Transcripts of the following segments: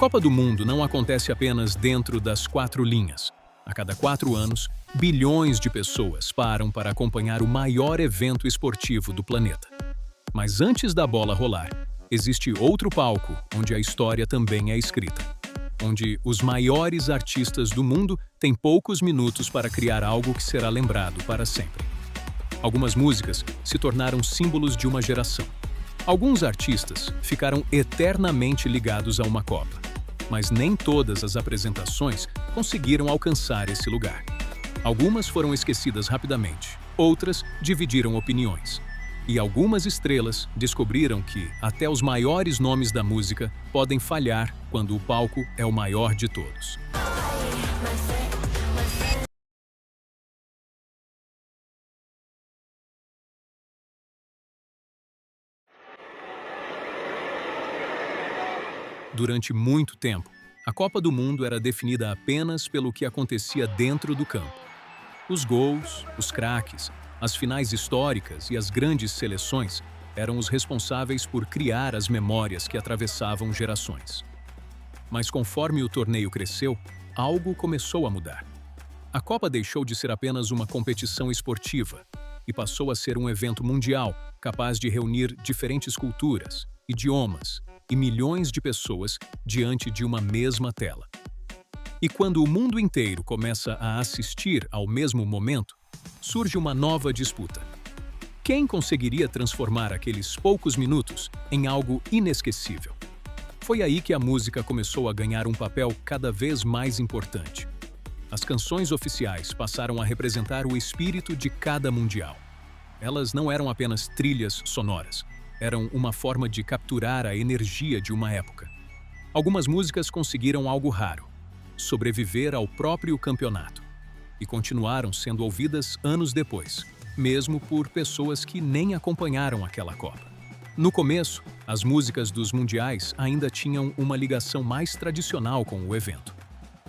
Copa do Mundo não acontece apenas dentro das quatro linhas. A cada 4 anos, bilhões de pessoas param para acompanhar o maior evento esportivo do planeta. Mas antes da bola rolar, existe outro palco onde a história também é escrita. Onde os maiores artistas do mundo têm poucos minutos para criar algo que será lembrado para sempre. Algumas músicas se tornaram símbolos de uma geração. Alguns artistas ficaram eternamente ligados a uma Copa. Mas nem todas as apresentações conseguiram alcançar esse lugar. Algumas foram esquecidas rapidamente, outras dividiram opiniões. E algumas estrelas descobriram que até os maiores nomes da música podem falhar quando o palco é o maior de todos. Durante muito tempo, a Copa do Mundo era definida apenas pelo que acontecia dentro do campo. Os gols, os craques, as finais históricas e as grandes seleções eram os responsáveis por criar as memórias que atravessavam gerações. Mas conforme o torneio cresceu, algo começou a mudar. A Copa deixou de ser apenas uma competição esportiva e passou a ser um evento mundial capaz de reunir diferentes culturas, idiomas e milhões de pessoas diante de uma mesma tela. E quando o mundo inteiro começa a assistir ao mesmo momento, surge uma nova disputa. Quem conseguiria transformar aqueles poucos minutos em algo inesquecível? Foi aí que a música começou a ganhar um papel cada vez mais importante. As canções oficiais passaram a representar o espírito de cada mundial. Elas não eram apenas trilhas sonoras, eram uma forma de capturar a energia de uma época. Algumas músicas conseguiram algo raro: sobreviver ao próprio campeonato. E continuaram sendo ouvidas anos depois, mesmo por pessoas que nem acompanharam aquela Copa. No começo, as músicas dos mundiais ainda tinham uma ligação mais tradicional com o evento.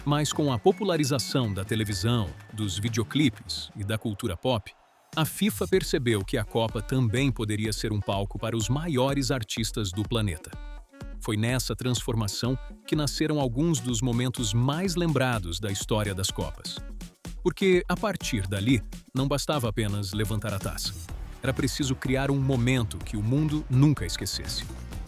Mas com a popularização da televisão, dos videoclipes e da cultura pop, a FIFA percebeu que a Copa também poderia ser um palco para os maiores artistas do planeta. Foi nessa transformação que nasceram alguns dos momentos mais lembrados da história das Copas. Porque, a partir dali, não bastava apenas levantar a taça. Era preciso criar um momento que o mundo nunca esquecesse.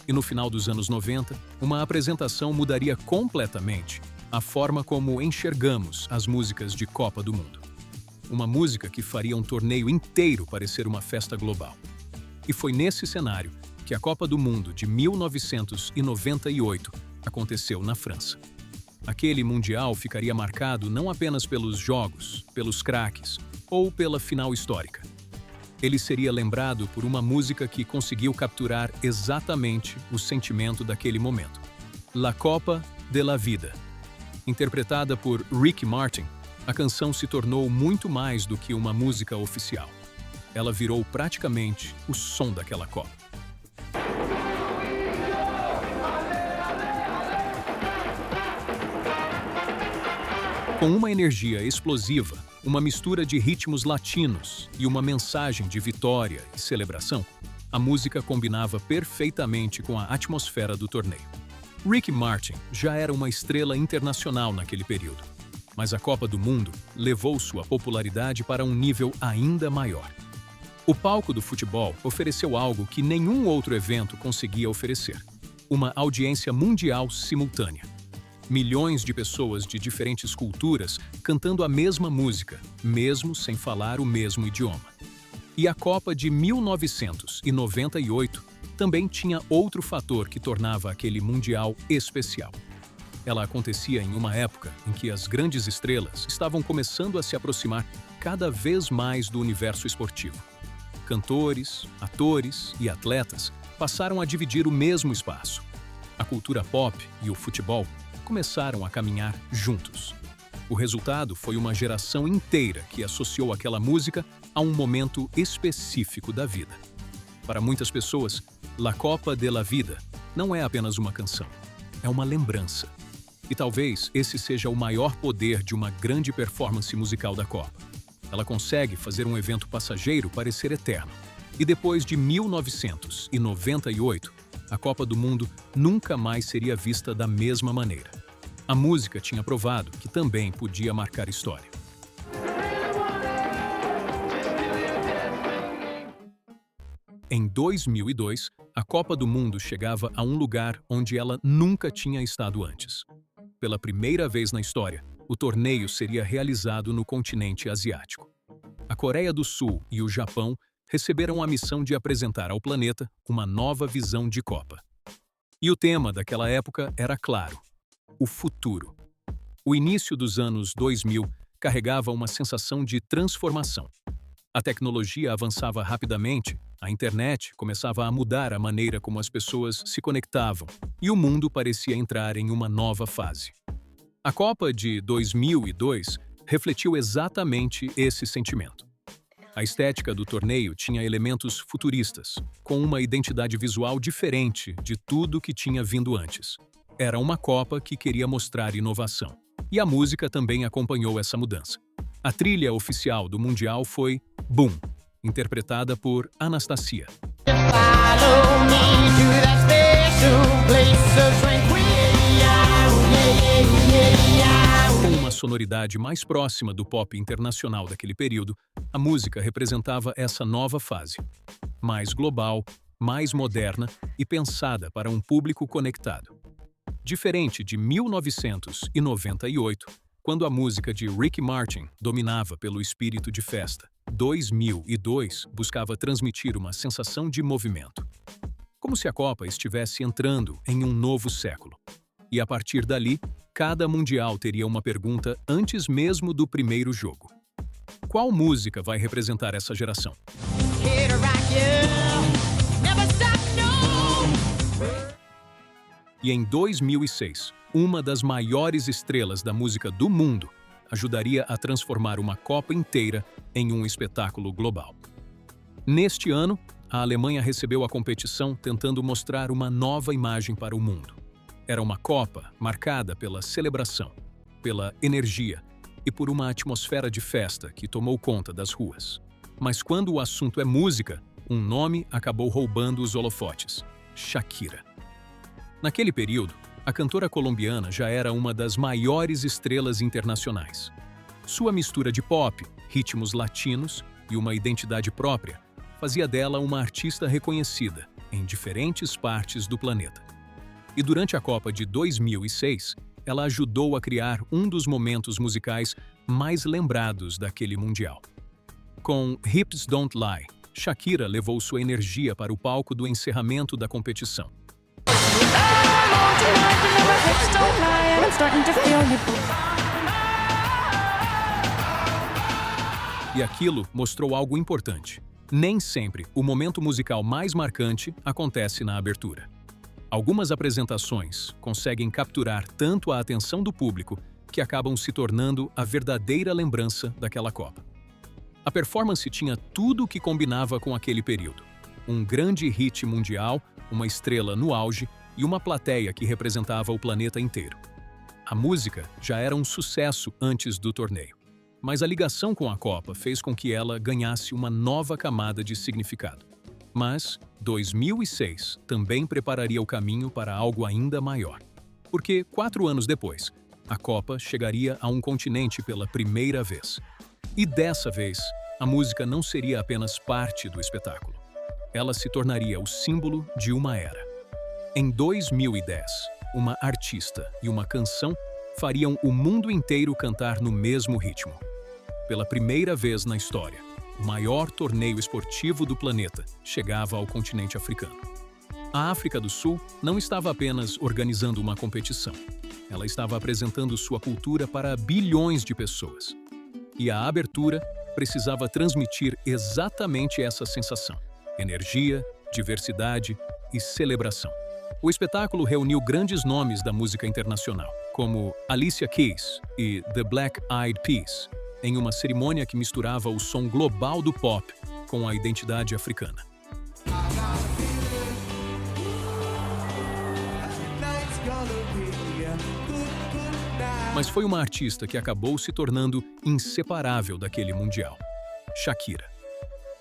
E no final dos anos 90, uma apresentação mudaria completamente a forma como enxergamos as músicas de Copa do Mundo. Uma música que faria um torneio inteiro parecer uma festa global. E foi nesse cenário que a Copa do Mundo de 1998 aconteceu na França. Aquele Mundial ficaria marcado não apenas pelos jogos, pelos craques ou pela final histórica. Ele seria lembrado por uma música que conseguiu capturar exatamente o sentimento daquele momento. La Copa de la Vida. Interpretada por Ricky Martin, a canção se tornou muito mais do que uma música oficial. Ela virou praticamente o som daquela Copa. Com uma energia explosiva, uma mistura de ritmos latinos e uma mensagem de vitória e celebração, a música combinava perfeitamente com a atmosfera do torneio. Ricky Martin já era uma estrela internacional naquele período, mas a Copa do Mundo levou sua popularidade para um nível ainda maior. O palco do futebol ofereceu algo que nenhum outro evento conseguia oferecer: uma audiência mundial simultânea. Milhões de pessoas de diferentes culturas cantando a mesma música, mesmo sem falar o mesmo idioma. E a Copa de 1998 também tinha outro fator que tornava aquele Mundial especial. Ela acontecia em uma época em que as grandes estrelas estavam começando a se aproximar cada vez mais do universo esportivo. Cantores, atores e atletas passaram a dividir o mesmo espaço. A cultura pop e o futebol começaram a caminhar juntos. O resultado foi uma geração inteira que associou aquela música a um momento específico da vida. Para muitas pessoas, La Copa de la Vida não é apenas uma canção, é uma lembrança. E talvez esse seja o maior poder de uma grande performance musical da Copa. Ela consegue fazer um evento passageiro parecer eterno. E depois de 1998, a Copa do Mundo nunca mais seria vista da mesma maneira. A música tinha provado que também podia marcar história. Em 2002, a Copa do Mundo chegava a um lugar onde ela nunca tinha estado antes. Pela primeira vez na história, o torneio seria realizado no continente asiático. A Coreia do Sul e o Japão receberam a missão de apresentar ao planeta uma nova visão de Copa. E o tema daquela época era claro: o futuro. O início dos anos 2000 carregava uma sensação de transformação. A tecnologia avançava rapidamente, a internet começava a mudar a maneira como as pessoas se conectavam e o mundo parecia entrar em uma nova fase. A Copa de 2002 refletiu exatamente esse sentimento. A estética do torneio tinha elementos futuristas, com uma identidade visual diferente de tudo que tinha vindo antes. Era uma Copa que queria mostrar inovação. E a música também acompanhou essa mudança. A trilha oficial do Mundial foi Boom, interpretada por Anastacia. Com uma sonoridade mais próxima do pop internacional daquele período, a música representava essa nova fase. Mais global, mais moderna e pensada para um público conectado. Diferente de 1998, quando a música de Ricky Martin dominava pelo espírito de festa, 2002 buscava transmitir uma sensação de movimento. Como se a Copa estivesse entrando em um novo século. E a partir dali, cada mundial teria uma pergunta antes mesmo do primeiro jogo. Qual música vai representar essa geração? E em 2006, uma das maiores estrelas da música do mundo ajudaria a transformar uma Copa inteira em um espetáculo global. Neste ano, a Alemanha recebeu a competição tentando mostrar uma nova imagem para o mundo. Era uma Copa marcada pela celebração, pela energia e por uma atmosfera de festa que tomou conta das ruas. Mas quando o assunto é música, um nome acabou roubando os holofotes: Shakira. Naquele período, a cantora colombiana já era uma das maiores estrelas internacionais. Sua mistura de pop, ritmos latinos e uma identidade própria fazia dela uma artista reconhecida em diferentes partes do planeta. E durante a Copa de 2006, ela ajudou a criar um dos momentos musicais mais lembrados daquele Mundial. Com Hips Don't Lie, Shakira levou sua energia para o palco do encerramento da competição. E aquilo mostrou algo importante. Nem sempre o momento musical mais marcante acontece na abertura. Algumas apresentações conseguem capturar tanto a atenção do público que acabam se tornando a verdadeira lembrança daquela Copa. A performance tinha tudo o que combinava com aquele período. Um grande hit mundial, uma estrela no auge e uma plateia que representava o planeta inteiro. A música já era um sucesso antes do torneio, mas a ligação com a Copa fez com que ela ganhasse uma nova camada de significado. Mas 2006 também prepararia o caminho para algo ainda maior. Porque 4 anos depois, a Copa chegaria a um continente pela primeira vez. E dessa vez, a música não seria apenas parte do espetáculo. Ela se tornaria o símbolo de uma era. Em 2010, uma artista e uma canção fariam o mundo inteiro cantar no mesmo ritmo. Pela primeira vez na história, o maior torneio esportivo do planeta chegava ao continente africano. A África do Sul não estava apenas organizando uma competição. Ela estava apresentando sua cultura para bilhões de pessoas. E a abertura precisava transmitir exatamente essa sensação: energia, diversidade e celebração. O espetáculo reuniu grandes nomes da música internacional, como Alicia Keys e The Black Eyed Peas, em uma cerimônia que misturava o som global do pop com a identidade africana. Mas foi uma artista que acabou se tornando inseparável daquele Mundial: Shakira.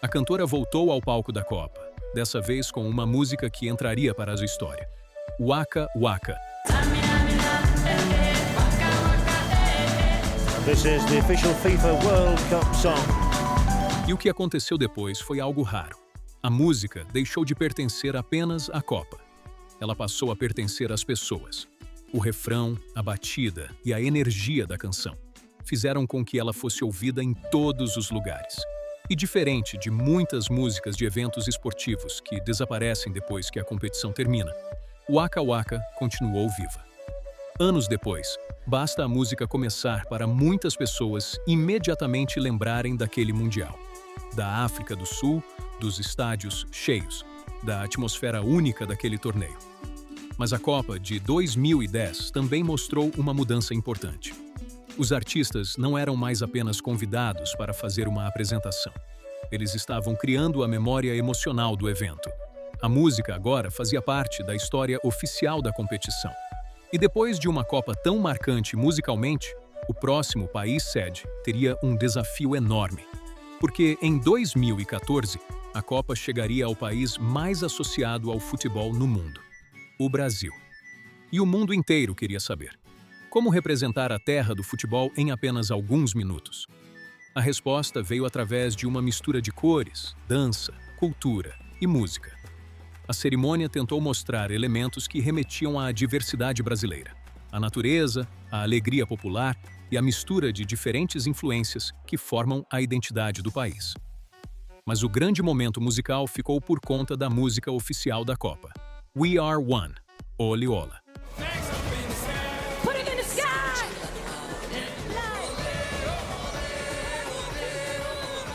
A cantora voltou ao palco da Copa, dessa vez com uma música que entraria para a história: Waka Waka. This is the official FIFA World Cup song. E o que aconteceu depois foi algo raro. A música deixou de pertencer apenas à Copa. Ela passou a pertencer às pessoas. O refrão, a batida e a energia da canção fizeram com que ela fosse ouvida em todos os lugares. E diferente de muitas músicas de eventos esportivos que desaparecem depois que a competição termina, Waka Waka continuou viva. Anos depois, basta a música começar para muitas pessoas imediatamente lembrarem daquele Mundial. Da África do Sul, dos estádios cheios, da atmosfera única daquele torneio. Mas a Copa de 2010 também mostrou uma mudança importante. Os artistas não eram mais apenas convidados para fazer uma apresentação. Eles estavam criando a memória emocional do evento. A música agora fazia parte da história oficial da competição. E depois de uma Copa tão marcante musicalmente, o próximo país sede teria um desafio enorme. Porque em 2014, a Copa chegaria ao país mais associado ao futebol no mundo: o Brasil. E o mundo inteiro queria saber: como representar a terra do futebol em apenas alguns minutos? A resposta veio através de uma mistura de cores, dança, cultura e música. A cerimônia tentou mostrar elementos que remetiam à diversidade brasileira: a natureza, a alegria popular e a mistura de diferentes influências que formam a identidade do país. Mas o grande momento musical ficou por conta da música oficial da Copa: We Are One, Ole Ola.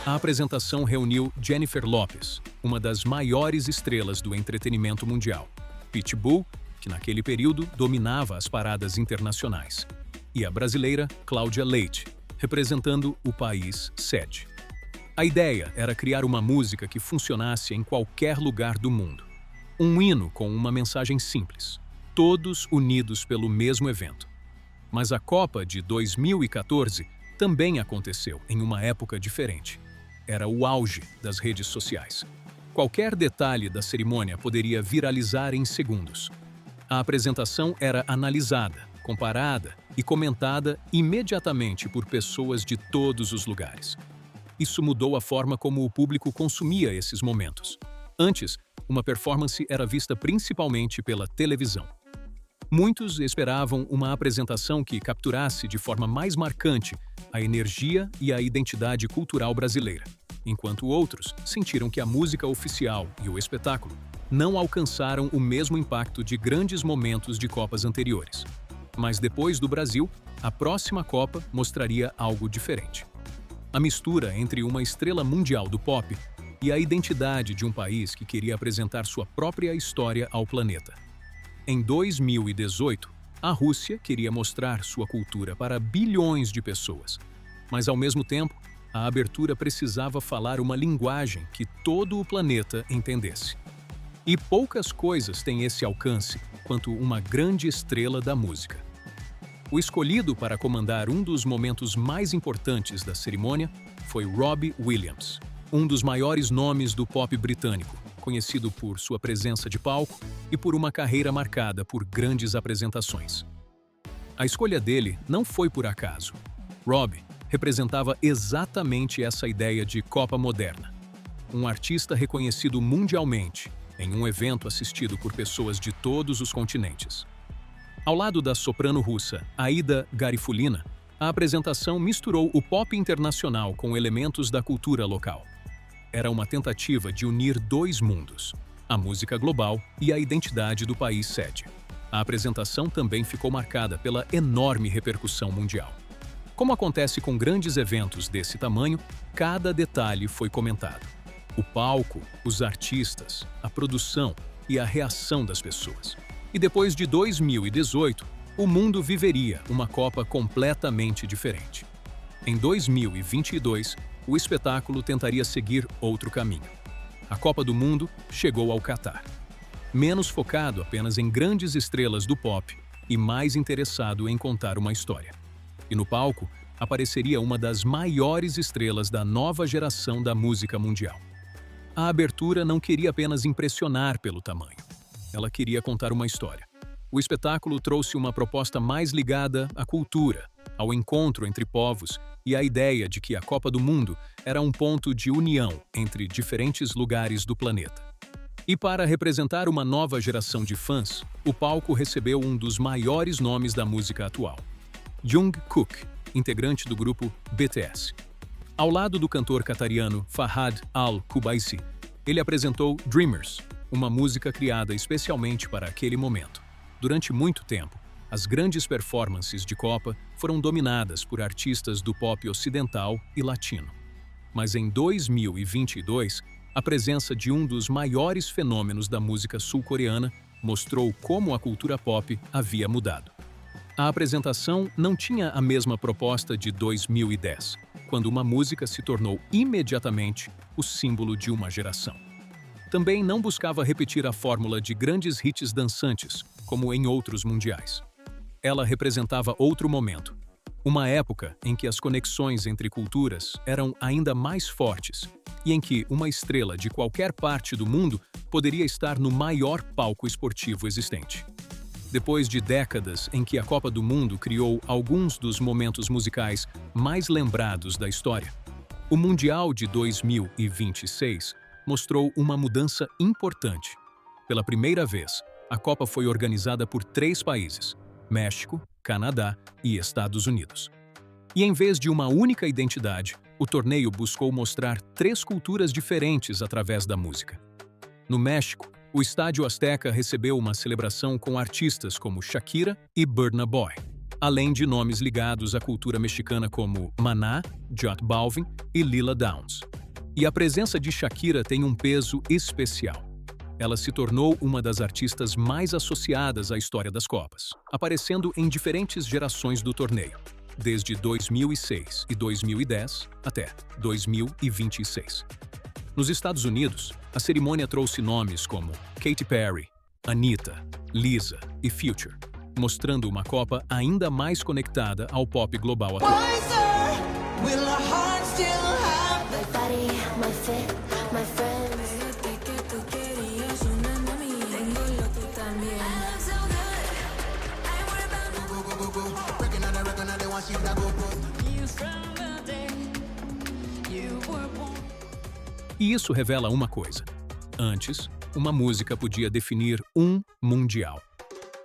A apresentação reuniu Jennifer Lopez, uma das maiores estrelas do entretenimento mundial, Pitbull, que naquele período dominava as paradas internacionais, e a brasileira Cláudia Leite, representando o país sede. A ideia era criar uma música que funcionasse em qualquer lugar do mundo. Um hino com uma mensagem simples: todos unidos pelo mesmo evento. Mas a Copa de 2014 também aconteceu em uma época diferente. Era o auge das redes sociais. Qualquer detalhe da cerimônia poderia viralizar em segundos. A apresentação era analisada, comparada e comentada imediatamente por pessoas de todos os lugares. Isso mudou a forma como o público consumia esses momentos. Antes, uma performance era vista principalmente pela televisão. Muitos esperavam uma apresentação que capturasse de forma mais marcante a energia e a identidade cultural brasileira, enquanto outros sentiram que a música oficial e o espetáculo não alcançaram o mesmo impacto de grandes momentos de Copas anteriores. Mas depois do Brasil, a próxima Copa mostraria algo diferente. A mistura entre uma estrela mundial do pop e a identidade de um país que queria apresentar sua própria história ao planeta. Em 2018, a Rússia queria mostrar sua cultura para bilhões de pessoas, mas ao mesmo tempo, a abertura precisava falar uma linguagem que todo o planeta entendesse. E poucas coisas têm esse alcance quanto uma grande estrela da música. O escolhido para comandar um dos momentos mais importantes da cerimônia foi Robbie Williams, um dos maiores nomes do pop britânico, conhecido por sua presença de palco e por uma carreira marcada por grandes apresentações. A escolha dele não foi por acaso. Robbie representava exatamente essa ideia de Copa moderna. Um artista reconhecido mundialmente, em um evento assistido por pessoas de todos os continentes. Ao lado da soprano russa Aida Garifulina, a apresentação misturou o pop internacional com elementos da cultura local. Era uma tentativa de unir dois mundos, a música global e a identidade do país sede. A apresentação também ficou marcada pela enorme repercussão mundial. Como acontece com grandes eventos desse tamanho, cada detalhe foi comentado. O palco, os artistas, a produção e a reação das pessoas. E depois de 2018, o mundo viveria uma Copa completamente diferente. Em 2022, o espetáculo tentaria seguir outro caminho. A Copa do Mundo chegou ao Catar. Menos focado apenas em grandes estrelas do pop e mais interessado em contar uma história. E no palco, apareceria uma das maiores estrelas da nova geração da música mundial. A abertura não queria apenas impressionar pelo tamanho. Ela queria contar uma história. O espetáculo trouxe uma proposta mais ligada à cultura, ao encontro entre povos e à ideia de que a Copa do Mundo era um ponto de união entre diferentes lugares do planeta. E para representar uma nova geração de fãs, o palco recebeu um dos maiores nomes da música atual, Jungkook, integrante do grupo BTS. Ao lado do cantor qatariano Fahad Al-Kubaisi, ele apresentou Dreamers, uma música criada especialmente para aquele momento. Durante muito tempo, as grandes performances de Copa foram dominadas por artistas do pop ocidental e latino. Mas em 2022, a presença de um dos maiores fenômenos da música sul-coreana mostrou como a cultura pop havia mudado. A apresentação não tinha a mesma proposta de 2010, quando uma música se tornou imediatamente o símbolo de uma geração. Também não buscava repetir a fórmula de grandes hits dançantes, como em outros mundiais. Ela representava outro momento, uma época em que as conexões entre culturas eram ainda mais fortes e em que uma estrela de qualquer parte do mundo poderia estar no maior palco esportivo existente. Depois de décadas em que a Copa do Mundo criou alguns dos momentos musicais mais lembrados da história, o Mundial de 2026 mostrou uma mudança importante. Pela primeira vez, a Copa foi organizada por 3 países: México, Canadá e Estados Unidos. E em vez de uma única identidade, o torneio buscou mostrar 3 culturas diferentes através da música. No México, o Estádio Azteca recebeu uma celebração com artistas como Shakira e Burna Boy, além de nomes ligados à cultura mexicana como Maná, J Balvin e Lila Downs. E a presença de Shakira tem um peso especial. Ela se tornou uma das artistas mais associadas à história das Copas, aparecendo em diferentes gerações do torneio, desde 2006 e 2010 até 2026. Nos Estados Unidos, a cerimônia trouxe nomes como Katy Perry, Anitta, Lisa e Future, mostrando uma Copa ainda mais conectada ao pop global atual. E isso revela uma coisa. Antes, uma música podia definir um mundial.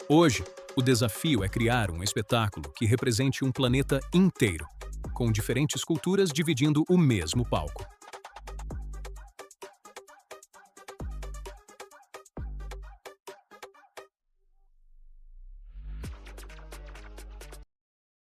Hoje, o desafio é criar um espetáculo que represente um planeta inteiro, com diferentes culturas dividindo o mesmo palco.